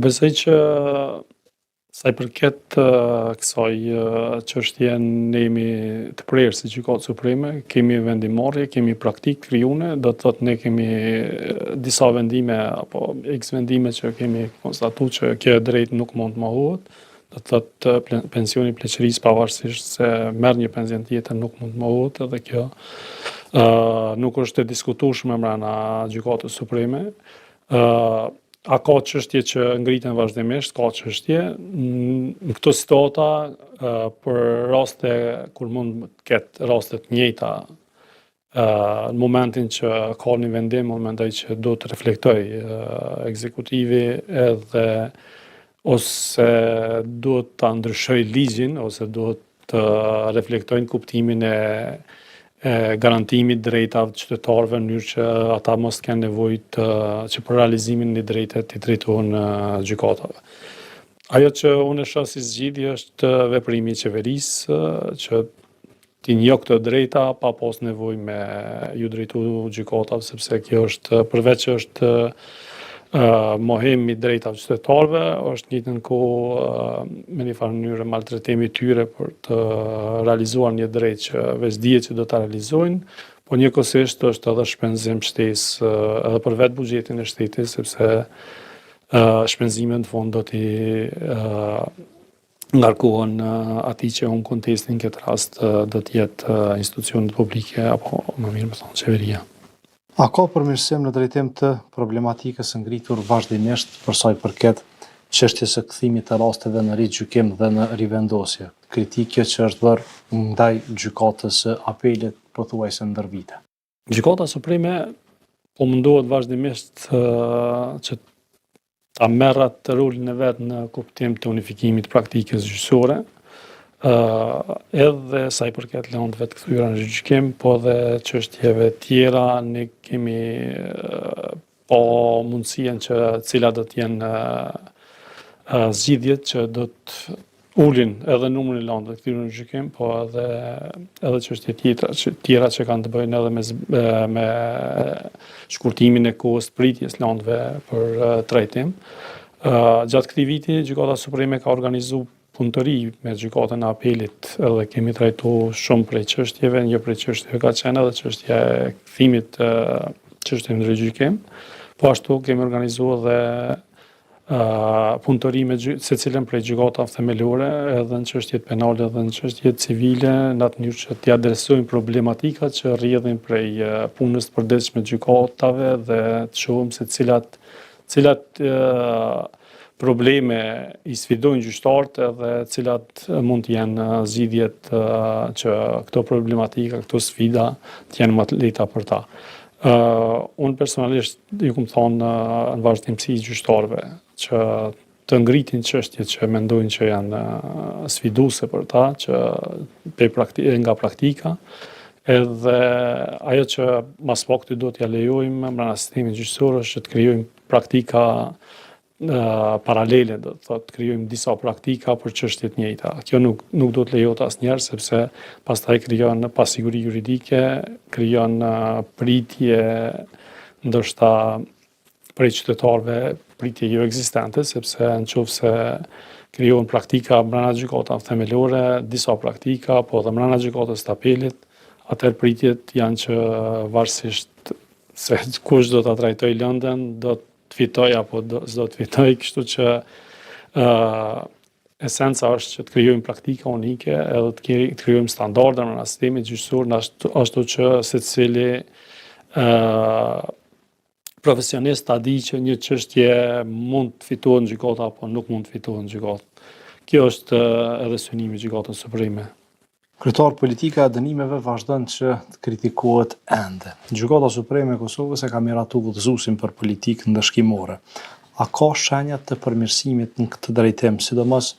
Besoj që sa i përket kësaj çështje ne jemi të prerë si Gjykatë Supreme, kemi vendimmarrje, kemi praktikë krijuane, do të thotë ne kemi disa vendime apo X vendime që kemi konstatuar që kjo drejt nuk mund të mohohet, do të thotë pensioni i pleqërisë pavarësisht se merr një pension tjetër nuk mund të mohohet edhe kjo nuk është e diskutueshme brenda Gjykatës Supreme. A ka çështje që ngriten vazhdimisht, ka çështje. Në këto situata, për raste kur mund të ketë raste të njëjta, në momentin që ka një vendim, unë mendoj që do të reflektoj ekzekutivi edhe ose duhet ta ndryshoj ligjin, ose duhet të reflektojnë kuptimin e garantimit drejtave të qytetarëve në mënyrë që ata mos kenë nevojë që për realizimin e drejtave të drejtohen gjykatave. Ajo që unë e shoh si zgjidhje është veprimi i qeverisë që t'i njeh këto drejta pa pas nevojë me ju drejtu gjykatave, sepse kjo është përveç që është mohim i drejtave të qytetarëve, është në njëjtën kohë me një farë mënyrë maltretimi i tyre për të realizuar një drejtë që veç dihet që do ta realizojnë, po njëkohësisht është edhe shpenzim shtesë edhe për vetë buxhetin e shtetit, sepse shpenzimet në fund do t'i ngarkohen atij që unë kontestin në këtë rast do të jetë institucionet publike apo më mirë më thonë qeveria. A ka përmirësim në drejtim të problematikës ngritur vazhdimisht për sa i përket çështjes së kthimit të rasteve në rigjykim dhe në rivendosje? Kritikë që është bërë ndaj gjykatës së apelit pothuajse ndër vite. Gjykata Supreme po mundohet vazhdimisht që ta merr atë rolin e vet në kuptim të unifikimit praktikës gjyqësore. Edhe sa i përket lëndëve të kthyera në gjykim, po dhe çështjeve tjera ne kemi po mundësien që cilat do të jenë zgjidhjet që do të ulin edhe numrin e lëndëve të kthyera në gjykim, po edhe çështje tjera që kanë të bëjnë edhe me shkurtimin e kohës pritjes lëndëve për trajtim. Gjatë këtij viti Gjykata Supreme ka organizuar punëtori me gjykatën e apelit edhe kemi trajtuar shumë prej çështjeve, një prej çështjeve ka qenë edhe çështja e kthimit çështjeve në rigjykim. Po ashtu kemi organizuar edhe punëtori me secilën prej gjykatave themelore, edhe në çështjet penale edhe në çështjet civile, në atë mënyrë që t'i adresojmë problematikat që rrjedhin prej punës të përditshme të gjykatave dhe të shohim se cilat probleme i sfidojnë gjyqtarët edhe cilat mund të jenë zgjidhjet që këto problematika, këto sfida të jenë më të lehta për ta. Unë personalisht ju kam thonë në vazhdimsi gjyqtarëve që të ngritin çështjet që mendojnë që janë sfiduese për ta, që nga praktika, edhe ajo që mas pakti do t'ja lejojmë brenda sistemit gjyqësor është që të krijojmë praktika paralele, do të thotë krijojmë disa praktika për çështje të njëjta. Kjo nuk do të lejohet asnjëherë sepse pastaj krijon pasiguri juridike, krijon pritje ndoshta prej qytetarëve, pritje jo ekzistente, sepse nëse krijohen praktika brenda gjykatave themelore, disa praktika, po edhe brenda gjykatës së apelit, atëherë pritjet janë që varësisht se kush do ta trajtojë lëndën, do të fitoj apo s'do të fitoj, kështu që esenca është që të krijojmë praktika unike edhe të krijojmë standarde në sistemin gjyqësor, ashtu që secili profesionist ta di që një çështje mund të fitohet në gjykatë apo nuk mund të fitohet në gjykatë. Kjo është edhe synimi i Gjykatës Supreme. Kryetar, politika e dënimeve vazhdon që të kritikohet ende. Gjykata Supreme e Kosovës e ka miratuar udhëzuesin për politikë ndëshkimore. A ka shenja të përmirësimit në këtë drejtim, sidomos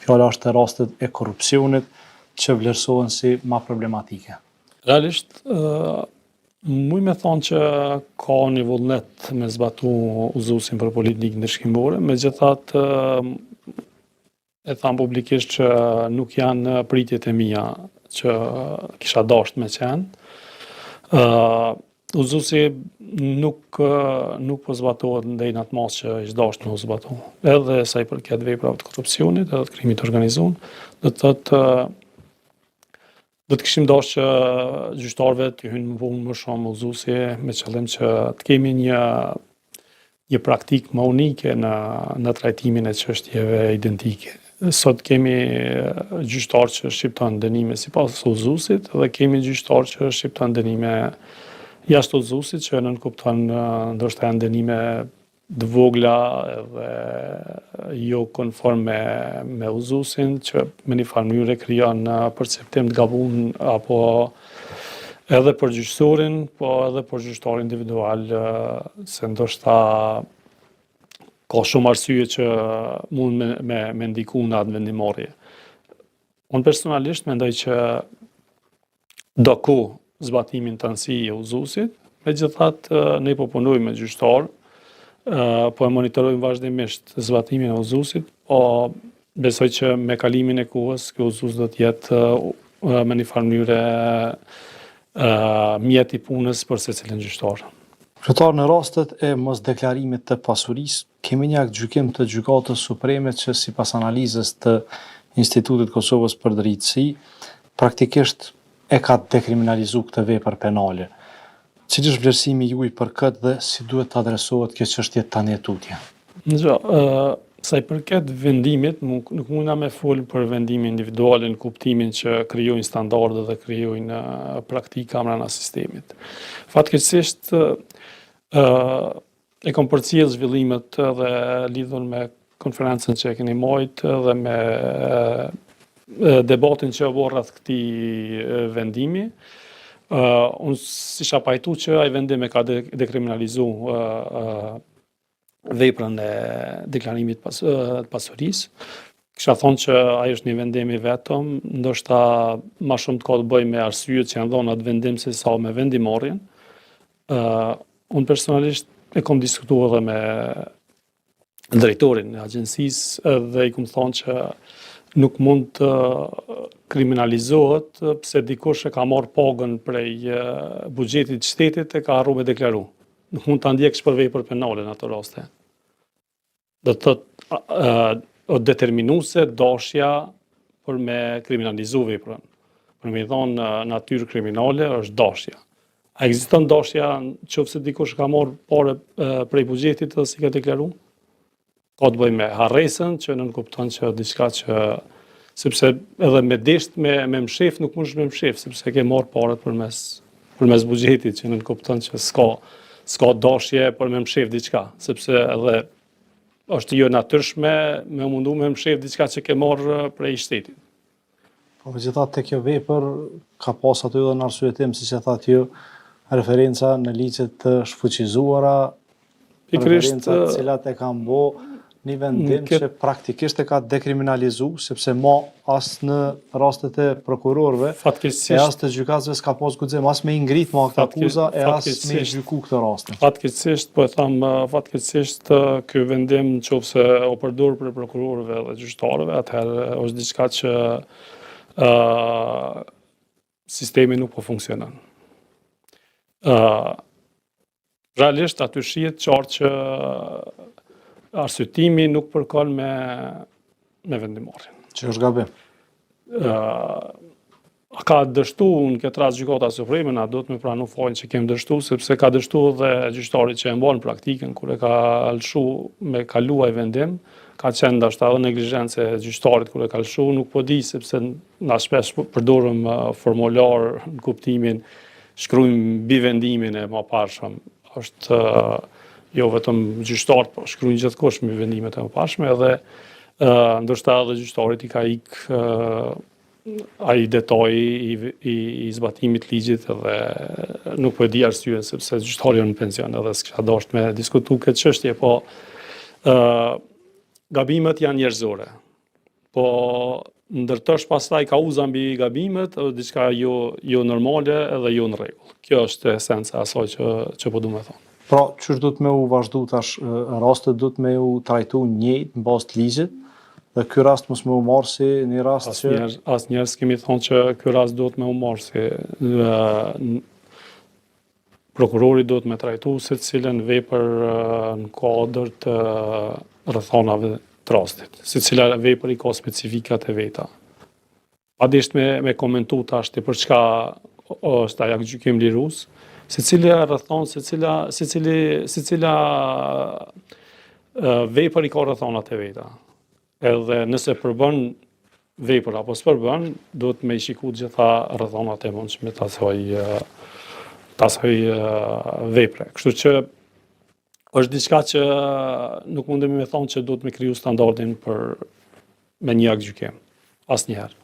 fjala është e rastet e korrupsionit që vlerësohen si më problematike? Realisht, muj me thonë që ka një vullnet me zbatu udhëzuesin për politikë ndëshkimore, megjithatë e tham publikisht që nuk janë pritjet e mia që kisha dashur me qenë. udhëzuesi nuk po zbatohet ndaj atë mas që është dashur me u zbatu. Edhe sa i përket veprave të korrupsionit, edhe të krimit të organizuar, do të thotë do të kishim dashur që gjyqtarëve të hyjnë në punë më shumë udhëzuesi me qëllim që të kemi një praktikë më unike në trajtimin e çështjeve identike. Sot kemi gjyqtarë që shqiptojnë dënime sipas udhëzuesit dhe kemi gjyqtarë që shqiptojnë dënime jashtë udhëzuesit që nënkupton ndoshta janë dënime të vogla edhe jo konforme me udhëzuesin që me një farë mënyrë krijon perceptim të gabuar apo edhe për gjyqësorin, po edhe për gjyqtarin individual se ndoshta ka shumë arsye që mund me ndiku në atë vendimmarrje. Unë personalisht mendoj që do kohë zbatimin të anësi e udhëzuesit, megjithatë ne po punojmë me gjyqtar, po e monitorojmë vazhdimisht zbatimin e udhëzuesit, po besoj që me kalimin e kohës ky udhëzues do të jetë me një farë mënyre mjet i punës për secilin gjyqtar. Kryetar, në rastet e mosdeklarimit të pasurisë, kemi një gjykim të Gjykatës Supreme që sipas analizës të Institutit Kosovës për Drejtësi, praktikisht e ka dekriminalizuar këtë vepër penale. Cili është vlerësimi juaj për këtë dhe si duhet të adresohet kjo çështje tani tutje? Sa i përket vendimit, nuk mundna me folë për vendimin individual në kuptimin që krijojnë standarde dhe krijojnë praktika brenda sistemit. Fatkeqësisht e kam përcjell zhvillimet dhe lidhur me konferencën që e keni marrë dhe me debatin që u bë rreth këtij vendimi. Unë isha pajtu që ai vendim e ka dekriminalizuar veprën e deklarimit të pasurisë. Kisha thonë që ai është një vendim i vetëm, ndoshta më shumë të ka të bëjë me arsyet që janë dhënë atë vendim se sa me vendimmarrjen. Unë personalisht e kam diskutuar edhe me drejtorin e agjencisë dhe i kam thonë që nuk mund të kriminalizohet pse dikush e ka marrë pagën prej buxhetit të shtetit e ka harruar me deklaru. Nuk mund ta ndjekësh për vepër penale në ato raste. Do të thotë determinuese dashja për me kriminalizu veprën. Për me thonë natyrë kriminale është dashja. A ekziston dashja nëse dikush ka marrë parë prej buxhetit dhe si ka deklaru? Ka të bëjë me harresën që nënkupton që diçka që sepse edhe me desht me mshef nuk mundesh me mshef sepse ke marrë parat përmes buxhetit që nënkupton që s'ka dashje për me mshef diçka, sepse edhe është jo natyrshme me mundu me mshef diçka që ke marrë prej shtetit. Po megjithatë te kjo vepër ka pas aty edhe në arsyetim siç e thatë ju referenca në ligjet të shfuqizuara, referenca të cilat e kanë bë një vendim që praktikisht e ka dekriminalizuar, sepse as në rastet e prokurorëve, e as të gjykatësve s'ka pas guxim as me i ngrit me këtë akuzë e as me gjyku këtë rast. Fatkeqësisht, po e tham, fatkeqësisht ky vendim nëse u përdor për prokurorëve dhe gjyqtarëve, atëherë është diçka që sistemi nuk po funksionon. Realisht aty shihet qartë që arsyetimi nuk përkon me vendimmarrjen. Që është gabim. Ka dështu në këtë rast Gjykata Supreme, na do të më pranu fajin që kemi dështu, sepse ka dështu dhe gjyqtari që e mban praktikën kur e ka lëshu me kaluaj vendim, ka qenë ndoshta edhe neglizhencë e gjyqtarit kur e ka lëshu, nuk po di sepse na shpesh përdorëm formular në kuptimin shkruajmë mbi vendimin e mëparshëm. Është jo vetëm gjyqtar, po shkruajnë gjithkush mbi vendimet e mëparshme edhe ndoshta edhe gjyqtarit i ka ik ai detaj i zbatimit ligjit edhe nuk po e di arsyeën sepse gjyqtari është në pension edhe s'kisha dashur me diskutu këtë çështje, po gabimet janë njerëzore. Po ndërtosh pastaj kauza mbi gabimet është diçka jo normale edhe jo në rregull. Kjo është esenca e asaj që po duam të them. Pra, çysh do të me u vazhdu tash rastet do të me u trajtu njëjtë në bazë të ligjit dhe ky rast mos më u marr si një rast që asnjëherë s'kemi thonë që ky rast duhet më u marr si prokurori duhet me trajtu se cilën vepër në kuadër të rrethonave të rastit, se cila vepër i ka specifikat e veta. Padisht me komentu tash për çka është ajo gjykim lirues, secila rrethon, secila vepër i ka rrethonat e veta. Edhe nëse përbën vepër apo s'përbën, duhet me i shiku gjitha rrethonat e mundshme të asaj vepre. Kështu që është diçka që nuk mundemi me thonë që duhet me kriju standardin për me një akt gjykim. Asnjëherë.